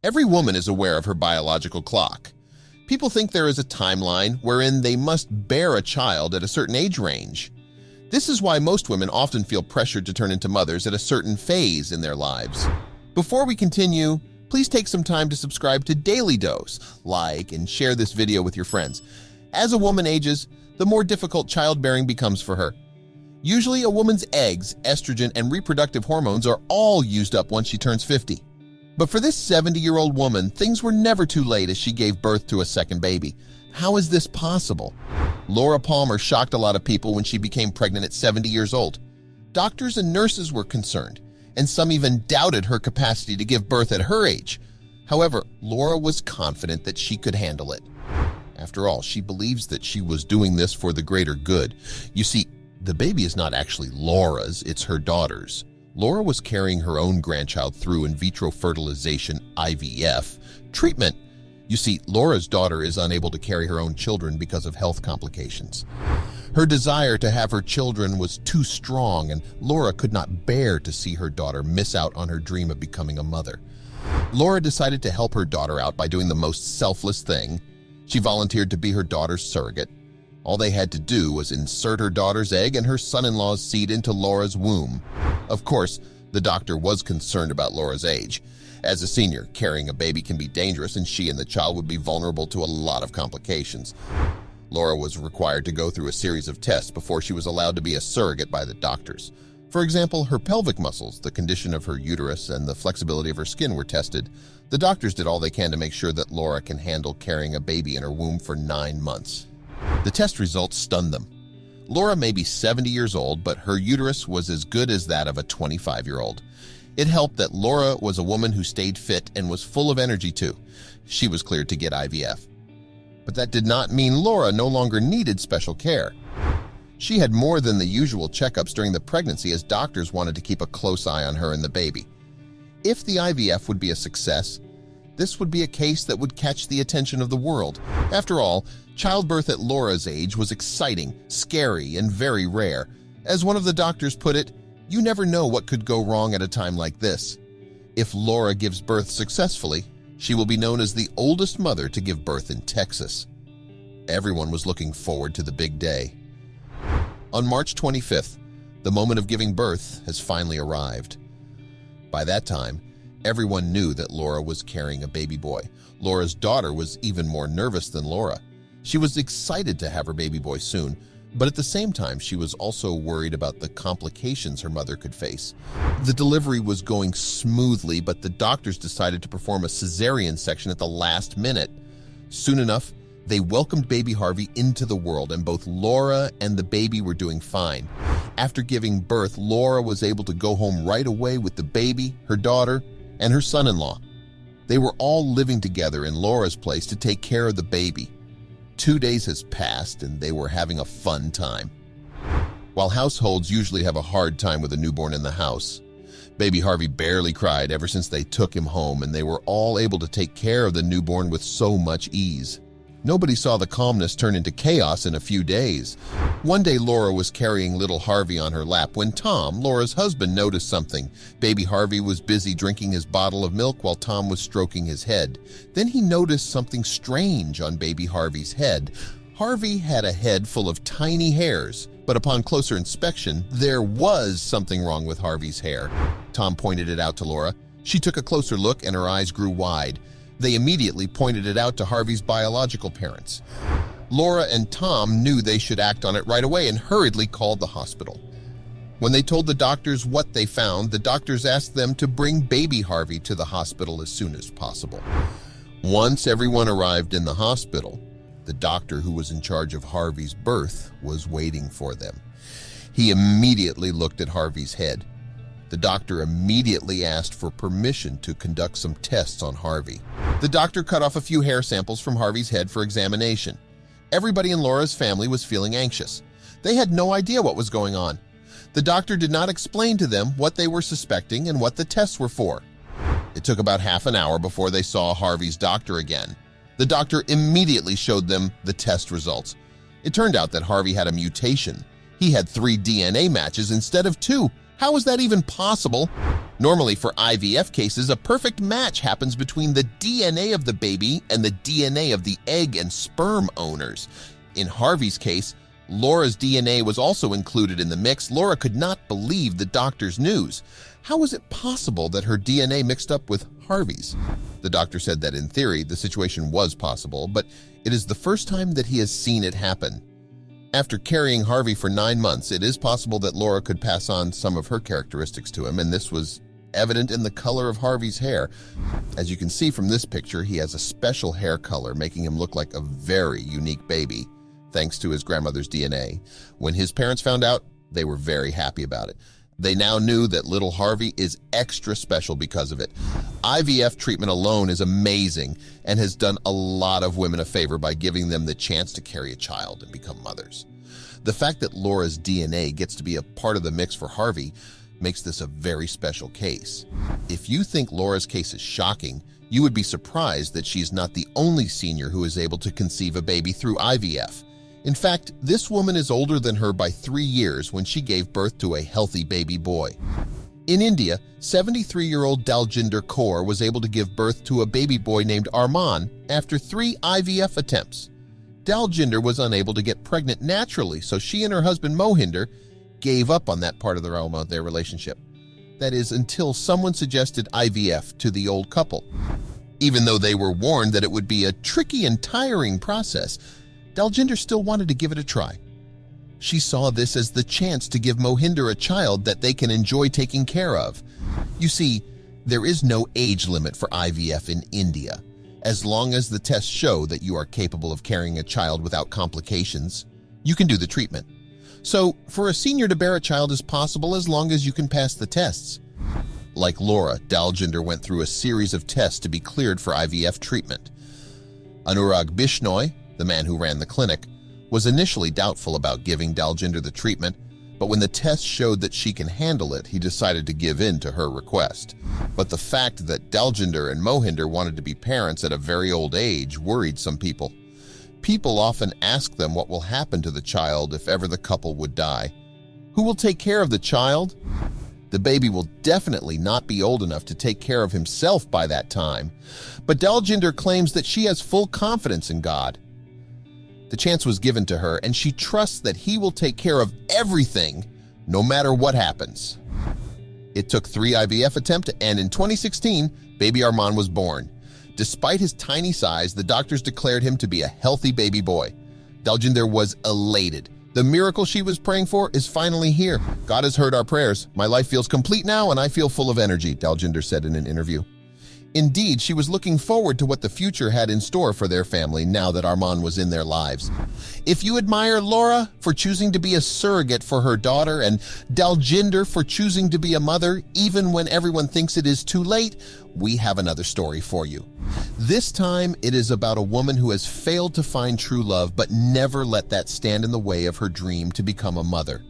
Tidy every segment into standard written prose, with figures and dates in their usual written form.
Every woman is aware of her biological clock. People think there is a timeline wherein they must bear a child at a certain age range. This is why most women often feel pressured to turn into mothers at a certain phase in their lives. Before we continue, please take some time to subscribe to Dailydose, like and share this video with your friends. As a woman ages, the more difficult childbearing becomes for her. Usually a woman's eggs, estrogen, and reproductive hormones are all used up once she turns 50. But for this 70-year-old woman, things were never too late as she gave birth to a second baby. How is this possible? Laura Palmer shocked a lot of people when she became pregnant at 70 years old. Doctors and nurses were concerned, and some even doubted her capacity to give birth at her age. However, Laura was confident that she could handle it. After all, she believes that she was doing this for the greater good. You see, the baby is not actually Laura's, it's her daughter's. Laura was carrying her own grandchild through in vitro fertilization (IVF) treatment. You see, Laura's daughter is unable to carry her own children because of health complications. Her desire to have her children was too strong, and Laura could not bear to see her daughter miss out on her dream of becoming a mother. Laura decided to help her daughter out by doing the most selfless thing. She volunteered to be her daughter's surrogate. All they had to do was insert her daughter's egg and her son-in-law's seed into Laura's womb. Of course, the doctor was concerned about Laura's age. As a senior, carrying a baby can be dangerous, and she and the child would be vulnerable to a lot of complications. Laura was required to go through a series of tests before she was allowed to be a surrogate by the doctors. For example, her pelvic muscles, the condition of her uterus, and the flexibility of her skin were tested. The doctors did all they can to make sure that Laura can handle carrying a baby in her womb for 9 months. The test results stunned them. Laura may be 70 years old, but her uterus was as good as that of a 25-year-old. It helped that Laura was a woman who stayed fit and was full of energy too. She was cleared to get IVF. But that did not mean Laura no longer needed special care. She had more than the usual checkups during the pregnancy, as doctors wanted to keep a close eye on her and the baby. If the IVF would be a success, this would be a case that would catch the attention of the world. After all, childbirth at Laura's age was exciting, scary, and very rare. As one of the doctors put it, you never know what could go wrong at a time like this. If Laura gives birth successfully, she will be known as the oldest mother to give birth in Texas. Everyone was looking forward to the big day. On March 25th, the moment of giving birth has finally arrived. By that time, everyone knew that Laura was carrying a baby boy. Laura's daughter was even more nervous than Laura. She was excited to have her baby boy soon, but at the same time, she was also worried about the complications her mother could face. The delivery was going smoothly, but the doctors decided to perform a cesarean section at the last minute. Soon enough, they welcomed baby Harvey into the world, and both Laura and the baby were doing fine. After giving birth, Laura was able to go home right away with the baby, her daughter, and her son-in-law. They were all living together in Laura's place to take care of the baby. 2 days has passed, and they were having a fun time. While households usually have a hard time with a newborn in the house, baby Harvey barely cried ever since they took him home, and they were all able to take care of the newborn with so much ease. Nobody saw the calmness turn into chaos in a few days. One day, Laura was carrying little Harvey on her lap when Tom, Laura's husband, noticed something. Baby Harvey was busy drinking his bottle of milk while Tom was stroking his head. Then he noticed something strange on baby Harvey's head. Harvey had a head full of tiny hairs, but upon closer inspection, there was something wrong with Harvey's hair. Tom pointed it out to Laura. She took a closer look and her eyes grew wide. They immediately pointed it out to Harvey's biological parents. Laura and Tom knew they should act on it right away and hurriedly called the hospital. When they told the doctors what they found, the doctors asked them to bring baby Harvey to the hospital as soon as possible. Once everyone arrived in the hospital, the doctor who was in charge of Harvey's birth was waiting for them. He immediately looked at Harvey's head. The doctor immediately asked for permission to conduct some tests on Harvey. The doctor cut off a few hair samples from Harvey's head for examination. Everybody in Laura's family was feeling anxious. They had no idea what was going on. The doctor did not explain to them what they were suspecting and what the tests were for. It took about half an hour before they saw Harvey's doctor again. The doctor immediately showed them the test results. It turned out that Harvey had a mutation. He had 3 DNA matches instead of 2. How is that even possible? Normally, for IVF cases, a perfect match happens between the DNA of the baby and the DNA of the egg and sperm owners. In Harvey's case, Laura's DNA was also included in the mix. Laura could not believe the doctor's news. How was it possible that her DNA mixed up with Harvey's? The doctor said that in theory, the situation was possible, but it is the first time that he has seen it happen. After carrying Harvey for 9 months, it is possible that Laura could pass on some of her characteristics to him, and this was evident in the color of Harvey's hair. As you can see from this picture, he has a special hair color, making him look like a very unique baby, thanks to his grandmother's DNA. When his parents found out, they were very happy about it. They now knew that little Harvey is extra special because of it. IVF treatment alone is amazing and has done a lot of women a favor by giving them the chance to carry a child and become mothers. The fact that Laura's DNA gets to be a part of the mix for Harvey makes this a very special case. If you think Laura's case is shocking, you would be surprised that she's not the only senior who is able to conceive a baby through IVF. In fact, this woman is older than her by 3 years when she gave birth to a healthy baby boy. In India, 73-year-old Dailydose Kaur was able to give birth to a baby boy named Arman after 3 IVF attempts. Dailydose was unable to get pregnant naturally, so she and her husband Mohinder gave up on that part of their relationship. That is, until someone suggested IVF to the old couple. Even though they were warned that it would be a tricky and tiring process, Dailydose still wanted to give it a try. She saw this as the chance to give Mohinder a child that they can enjoy taking care of. You see, there is no age limit for IVF in India. As long as the tests show that you are capable of carrying a child without complications, you can do the treatment. So, for a senior to bear a child is possible as long as you can pass the tests. Like Laura, Dailydose went through a series of tests to be cleared for IVF treatment. Anurag Bishnoi, the man who ran the clinic, was initially doubtful about giving Dailydose the treatment, but when the test showed that she can handle it, he decided to give in to her request. But the fact that Dailydose and Mohinder wanted to be parents at a very old age worried some people. People often ask them what will happen to the child if ever the couple would die. Who will take care of the child? The baby will definitely not be old enough to take care of himself by that time. But Dailydose claims that she has full confidence in God. The chance was given to her, and she trusts that He will take care of everything, no matter what happens. It took 3 IVF attempts, and in 2016, baby Arman was born. Despite his tiny size, the doctors declared him to be a healthy baby boy. Dailydose was elated. The miracle she was praying for is finally here. God has heard our prayers. My life feels complete now, and I feel full of energy, Dailydose said in an interview. Indeed, she was looking forward to what the future had in store for their family now that Arman was in their lives. If you admire Laura for choosing to be a surrogate for her daughter and Dailydose for choosing to be a mother, even when everyone thinks it is too late, we have another story for you. This time, it is about a woman who has failed to find true love but never let that stand in the way of her dream to become a mother.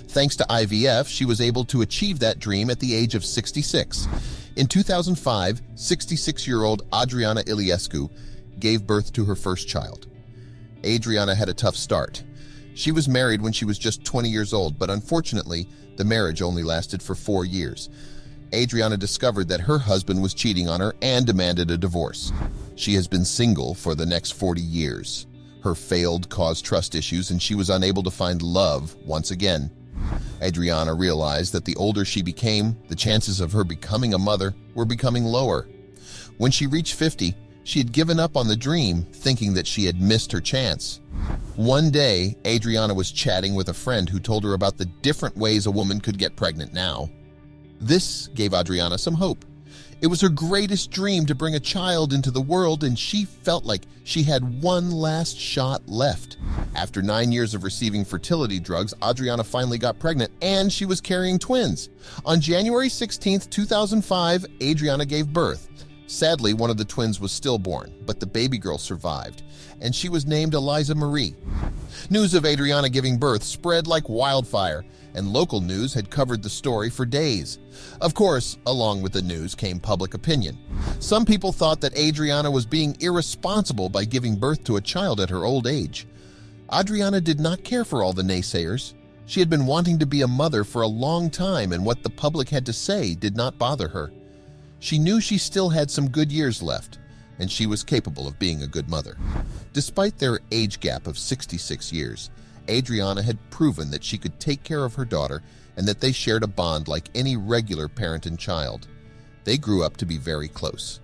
Thanks to IVF, she was able to achieve that dream at the age of 66. In 2005, 66-year-old Adriana gave birth to her first child. Adriana had a tough start. She was married when she was just 20 years old, but unfortunately, the marriage only lasted for 4 years. Adriana discovered that her husband was cheating on her and demanded a divorce. She has been single for the next 40 years. Her failed caused trust issues, and she was unable to find love once again. Adriana realized that the older she became, the chances of her becoming a mother were becoming lower. When she reached 50, she had given up on the dream, thinking that she had missed her chance. One day, Adriana was chatting with a friend who told her about the different ways a woman could get pregnant now. This gave Adriana some hope. It was her greatest dream to bring a child into the world, and she felt like she had one last shot left. After 9 years of receiving fertility drugs, Adriana finally got pregnant, and she was carrying twins. On January 16, 2005, Adriana gave birth. Sadly, one of the twins was stillborn, but the baby girl survived, and she was named Eliza Marie. News of Adriana giving birth spread like wildfire, and local news had covered the story for days. Of course, along with the news came public opinion. Some people thought that Adriana was being irresponsible by giving birth to a child at her old age. Adriana did not care for all the naysayers. She had been wanting to be a mother for a long time, and what the public had to say did not bother her. She knew she still had some good years left, and she was capable of being a good mother. Despite their age gap of 66 years, Adriana had proven that she could take care of her daughter and that they shared a bond like any regular parent and child. They grew up to be very close.